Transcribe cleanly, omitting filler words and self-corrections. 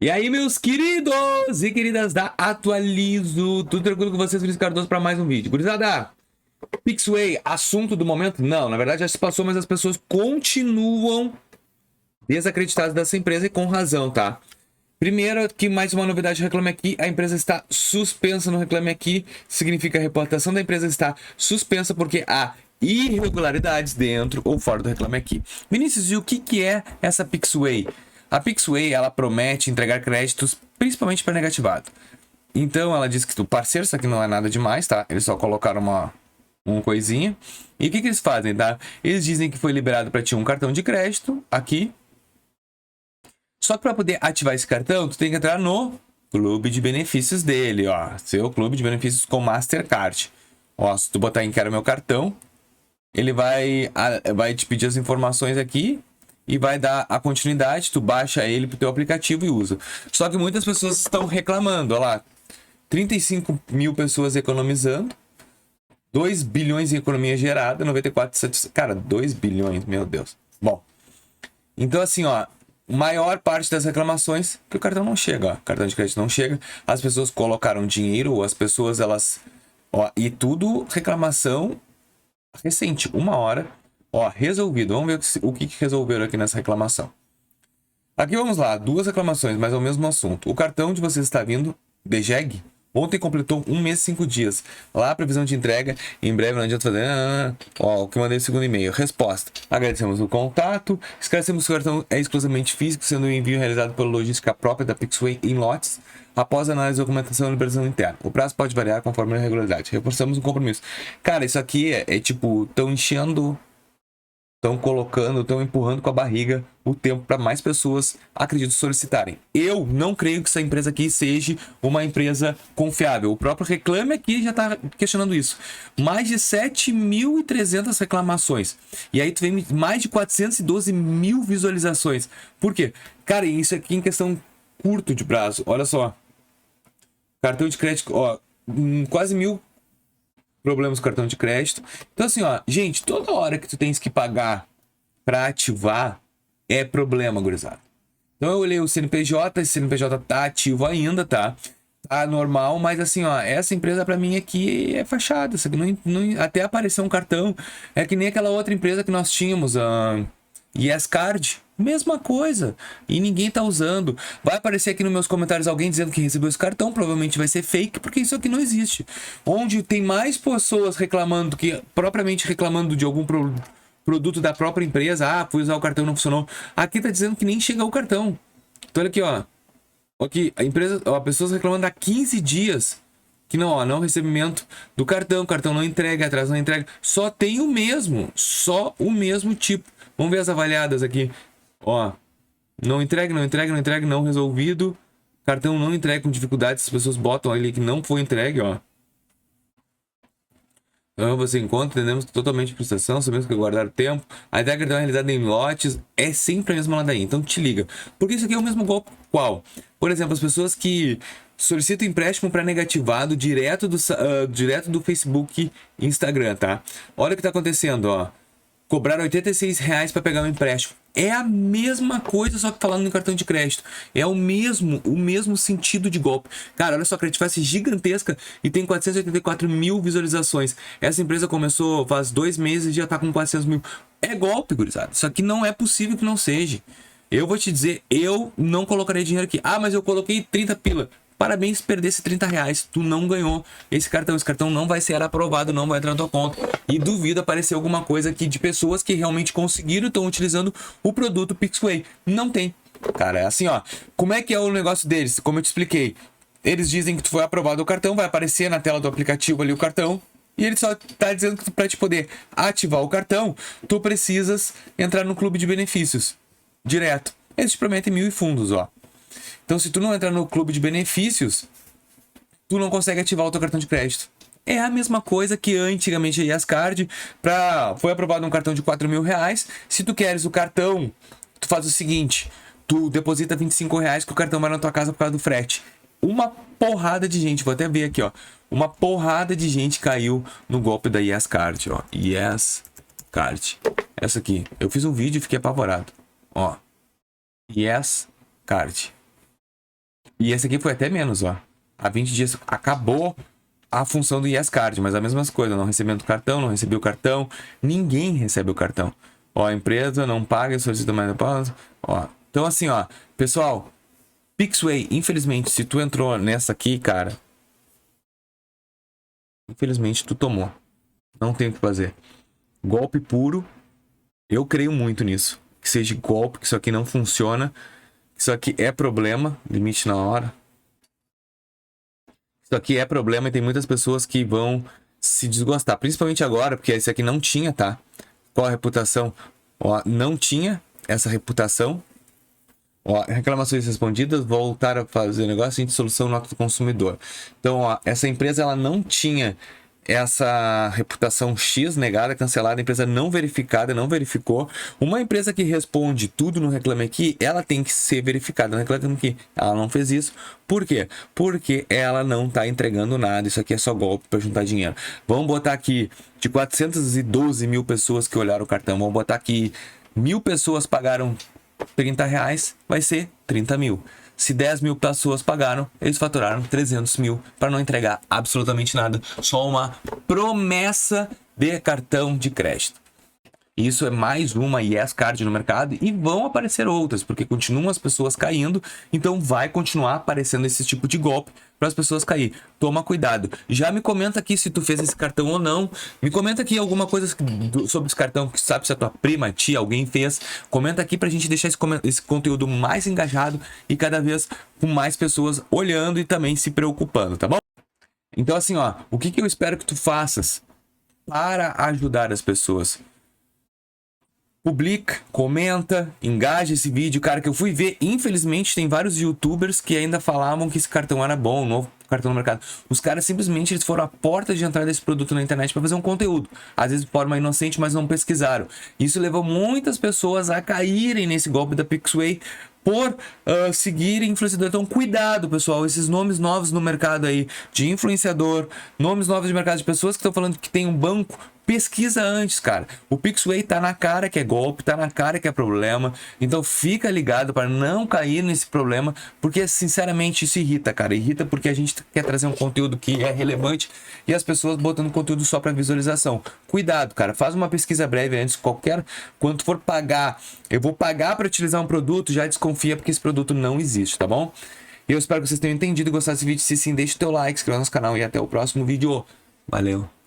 E aí, meus queridos e queridas da Atualizo, tudo tranquilo com vocês, Vinícius Cardoso, para mais um vídeo. Gurizada, Pixway, assunto do momento? Não, na verdade já se passou, mas as pessoas continuam desacreditadas dessa empresa e com razão, tá? Primeiro, que mais uma novidade do Reclame Aqui, a empresa está suspensa no Reclame Aqui, significa a reputação da empresa está suspensa porque há irregularidades dentro ou fora do Reclame Aqui. Vinícius, e o que é essa Pixway? A Pixway, ela promete entregar créditos principalmente para negativado. Então, ela diz que o parceiro, isso aqui não é nada demais, tá? Eles só colocaram uma coisinha. E o que eles fazem, tá? Eles dizem que foi liberado para ti um cartão de crédito aqui. Só que para poder ativar esse cartão, tu tem que entrar no clube de benefícios dele, ó. Seu clube de benefícios com Mastercard. Ó, se tu botar em quero meu cartão, ele vai te pedir as informações aqui e vai dar a continuidade. Tu baixa ele pro teu aplicativo e usa. Só que muitas pessoas estão reclamando, ó lá. 35 mil pessoas economizando. 2 bilhões em economia gerada, 94 satisfação. Cara, 2 bilhões, meu Deus. Bom, então assim, ó, maior parte das reclamações que o cartão não chega, ó, cartão de crédito não chega, as pessoas colocaram dinheiro, ou as pessoas elas, ó, e tudo reclamação recente, 1 hora, ó, resolvido. Vamos ver o que resolveram aqui nessa reclamação. Aqui vamos lá, 2 reclamações, mas é o mesmo assunto. O cartão de vocês está vindo, DGEG, ontem completou 1 mês e 5 dias. Lá, previsão de entrega, em breve não adianta fazer. Ó, o que eu mandei no segundo e-mail. Resposta. Agradecemos o contato. Esclarecemos que o cartão é exclusivamente físico, sendo o envio realizado pela logística própria da Pixway em lotes, após análise de documentação e liberação interna. O prazo pode variar conforme a regularidade. Reforçamos o compromisso. Cara, isso aqui é tipo, estão enchendo. Estão colocando, estão empurrando com a barriga o tempo para mais pessoas, acredito, solicitarem. Eu não creio que essa empresa aqui seja uma empresa confiável. O próprio Reclame Aqui já está questionando isso. Mais de 7.300 reclamações. E aí tu vem mais de 412 mil visualizações. Por quê? Cara, isso aqui em questão curto de prazo. Olha só. Cartão de crédito, ó, quase 1.000 problemas com cartão de crédito. Então, assim, ó, gente, toda hora que tu tens que pagar pra ativar é problema, gurizada. Então, eu olhei o CNPJ, esse CNPJ tá ativo ainda, tá? Tá normal, mas assim, ó, essa empresa pra mim aqui é fachada, sabe? Até aparecer um cartão. É que nem aquela outra empresa que nós tínhamos, a YesCard. Mesma coisa. E ninguém tá usando. Vai aparecer aqui nos meus comentários alguém dizendo que recebeu esse cartão. Provavelmente vai ser fake, porque isso aqui não existe. Onde tem mais pessoas reclamando que propriamente reclamando de algum produto da própria empresa. Ah, fui usar o cartão, não funcionou. Aqui tá dizendo que nem chegou o cartão. Então olha aqui, ó. Aqui, a empresa, ó, pessoas reclamando há 15 dias que não, ó, não recebimento do cartão não entrega, atrás não entrega. Só o mesmo tipo. Vamos ver as avaliadas aqui. Ó, não entrega, não entrega, não entrega, não resolvido. Cartão não entrega com dificuldades. As pessoas botam ali que não foi entregue, ó. Então você encontra, entendemos totalmente frustração, sabemos que guardar tempo. A entrega é realizada em lotes, é sempre a mesma ladainha. Então te liga. Porque isso aqui é o mesmo golpe qual? Por exemplo, as pessoas que solicitam empréstimo para negativado direto do Facebook e Instagram, tá? Olha o que tá acontecendo, ó. Cobrar R$ 86 para pegar um empréstimo. É a mesma coisa, só que falando no cartão de crédito. É o mesmo sentido de golpe. Cara, olha só, a Creditas gigantesca e tem 484 mil visualizações. Essa empresa começou faz 2 meses e já tá com 400 mil. É golpe, gurizada. Isso aqui não é possível que não seja. Eu vou te dizer, eu não colocarei dinheiro aqui. Ah, mas eu coloquei 30 pila. Parabéns, perdesse R$ 30. Tu não ganhou esse cartão. Esse cartão não vai ser aprovado, não vai entrar na tua conta. E duvido aparecer alguma coisa aqui de pessoas que realmente conseguiram e estão utilizando o produto Pixway. Não tem. Cara, é assim, ó. Como é que é o negócio deles? Como eu te expliquei. Eles dizem que tu foi aprovado o cartão, vai aparecer na tela do aplicativo ali o cartão. E ele só tá dizendo que para te poder ativar o cartão, tu precisas entrar no clube de benefícios. Direto. Eles te prometem 1.000 fundos, ó. Então, se tu não entrar no clube de benefícios, tu não consegue ativar o teu cartão de crédito. É a mesma coisa que antigamente a YesCard, foi aprovado um cartão de R$ 4.000. Se tu queres o cartão, tu faz o seguinte, tu deposita R$ 25 que o cartão vai na tua casa por causa do frete. Uma porrada de gente, vou até ver aqui, ó. Uma porrada de gente caiu no golpe da YesCard, ó. YesCard. Essa aqui. Eu fiz um vídeo e fiquei apavorado. Ó. YesCard. E esse aqui foi até menos, ó. Há 20 dias acabou a função do YesCard, mas a mesma coisa, não recebendo o cartão, não recebi o cartão, ninguém recebe o cartão. Ó, a empresa não paga, solicita mais depósito. Ó, então assim, ó, pessoal, Pixway, infelizmente, se tu entrou nessa aqui, cara, infelizmente tu tomou. Não tem o que fazer. Golpe puro, eu creio muito nisso. Que seja golpe, que isso aqui não funciona, que isso aqui é problema, limite na hora. Isso aqui é problema e tem muitas pessoas que vão se desgostar, principalmente agora, porque esse aqui não tinha, tá? Qual a reputação? Ó, não tinha essa reputação. Ó, reclamações respondidas, voltar a fazer negócio de solução nota do consumidor. Então, ó, essa empresa ela não tinha essa reputação X negada, cancelada, a empresa não verificada, não verificou. Uma empresa que responde tudo no Reclame Aqui, ela tem que ser verificada no Reclame Aqui. Ela não fez isso. Por quê? Porque ela não está entregando nada. Isso aqui é só golpe para juntar dinheiro. Vamos botar aqui de 412 mil pessoas que olharam o cartão. Vamos botar aqui 1.000 pessoas pagaram R$30, vai ser 30 mil. Se 10 mil pessoas pagaram, eles faturaram 300 mil para não entregar absolutamente nada. Só uma promessa de cartão de crédito. Isso é mais uma YesCard no mercado e vão aparecer outras, porque continuam as pessoas caindo, então vai continuar aparecendo esse tipo de golpe para as pessoas cair. Toma cuidado. Já me comenta aqui se tu fez esse cartão ou não. Me comenta aqui alguma coisa sobre esse cartão, que sabe se a tua prima, tia, alguém fez. Comenta aqui pra gente deixar esse conteúdo mais engajado e cada vez com mais pessoas olhando e também se preocupando, tá bom? Então assim, ó, o que eu espero que tu faças para ajudar as pessoas? Publica, comenta, engaja esse vídeo. Cara, que eu fui ver, infelizmente tem vários youtubers que ainda falavam que esse cartão era bom, novo cartão no mercado. Os caras simplesmente eles foram a porta de entrada desse produto na internet para fazer um conteúdo. Às vezes de forma inocente, mas não pesquisaram. Isso levou muitas pessoas a caírem nesse golpe da Pixway por seguirem influenciador. Então cuidado, pessoal, esses nomes novos no mercado aí de influenciador, nomes novos de mercado de pessoas que estão falando que tem um banco, pesquisa antes, cara. O Pixway tá na cara que é golpe, tá na cara que é problema. Então fica ligado para não cair nesse problema, porque sinceramente isso irrita, cara. Irrita porque a gente quer trazer um conteúdo que é relevante e as pessoas botando conteúdo só para visualização. Cuidado, cara. Faz uma pesquisa breve antes. Quando for pagar, eu vou pagar para utilizar um produto, já desconfia porque esse produto não existe, tá bom? Eu espero que vocês tenham entendido e gostado desse vídeo. Se sim, deixa o teu like, se inscreva no nosso canal e até o próximo vídeo. Valeu!